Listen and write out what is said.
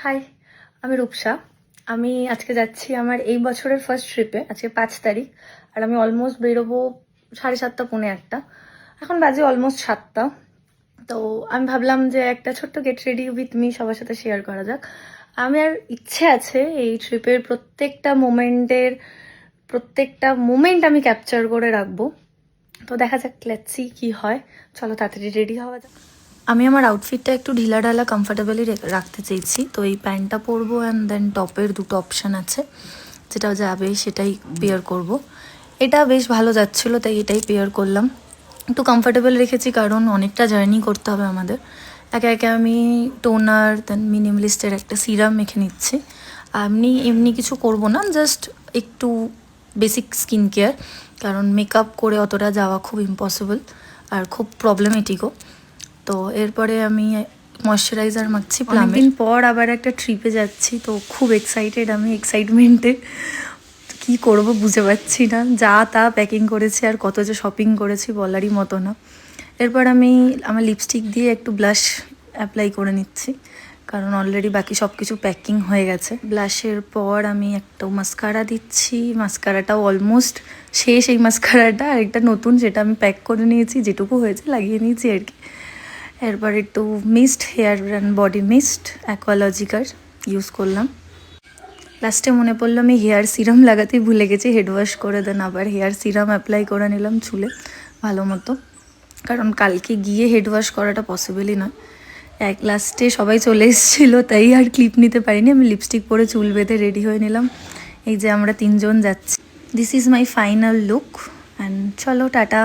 High, আমি রূপসা। আমি আজকে যাচ্ছি আমার এই বছরের ফার্স্ট ট্রিপে। আজকে 5 তারিখ, আর আমি অলমোস্ট বেরোবো 7:30 পৌনে 1টা। এখন বাজে অলমোস্ট 7টা। তো আমি ভাবলাম যে একটা ছোট্ট গেট রেডি উইথ মি সবার সাথে শেয়ার করা যাক। আমি আর ইচ্ছে আছে এই ট্রিপের প্রত্যেকটা মোমেন্ট আমি ক্যাপচার করে রাখবো। তো দেখা যাক, লেটস সি কি হয়। চলো তাড়াতাড়ি রেডি হওয়া যাক। আমি আমার আউটফিটটা একটু ঢিলাঢালা কমফোর্টেবলি রাখতে চেয়েছি। তো এই প্যান্টটা পরবো অ্যান্ড দেন টপের দুটো অপশান আছে, যেটা যাবে সেটাই পেয়ার করব। এটা বেশ ভালো যাচ্ছিলো, তাই এটাই পেয়ার করলাম। একটু কমফোর্টেবল রেখেছি কারণ অনেকটা জার্নি করতে হবে আমাদের। একে একে আমি টোনার দেন মিনিমালিস্টের একটা সিরাম মেখে নিচ্ছি। এমনি কিছু করব না, জাস্ট একটু বেসিক স্কিন কেয়ার, কারণ মেকআপ করে অতটা যাওয়া খুব ইম্পসিবল আর খুব প্রবলেমেটিকও। তো এরপরে আমি ময়শ্চারাইজার মাখছি। অনেকদিন পর আবার একটা ট্রিপে যাচ্ছি, তো খুব এক্সাইটেড। আমি এক্সাইটমেন্টে কি করব বুঝে পাচ্ছি না। যা তা প্যাকিং করেছি আর কত যে শপিং করেছি বলারই মতো না। এরপর আমি আমার লিপস্টিক দিয়ে একটু ব্লাশ অ্যাপ্লাই করে নিচ্ছি, কারণ অলরেডি বাকি সব কিছু প্যাকিং হয়ে গেছে। ব্লাশের পর আমি একটা মাস্কারা দিচ্ছি। মাস্কারাটাও অলমোস্ট শেষ। এই মাস্কারাটা আরেকটা নতুন, যেটা আমি প্যাক করে নিয়েছি, যেটুকু হয়েছে লাগিয়ে নিয়েছি আর কি। এরপর একটু mist, hair and body mist অ্যাকোয়ালজিকার ইউজ করলাম। লাস্টে মনে পড়লো আমি হেয়ার সিরাম লাগাতেই ভুলে গেছি। হেড ওয়াশ করে দেন আবার হেয়ার সিরাম অ্যাপ্লাই করে নিলাম চুলে ভালো মতো, কারণ কালকে গিয়ে হেড ওয়াশ করাটা পসিবলই নয়। লাস্টে সবাই চলে এসেছিলো, তাই আর ক্লিপ নিতে পারিনি। আমি লিপস্টিক পরে চুল বেঁধে রেডি হয়ে নিলাম। এই যে আমরা 3জন যাচ্ছি। This is my final look and চলো টাটা।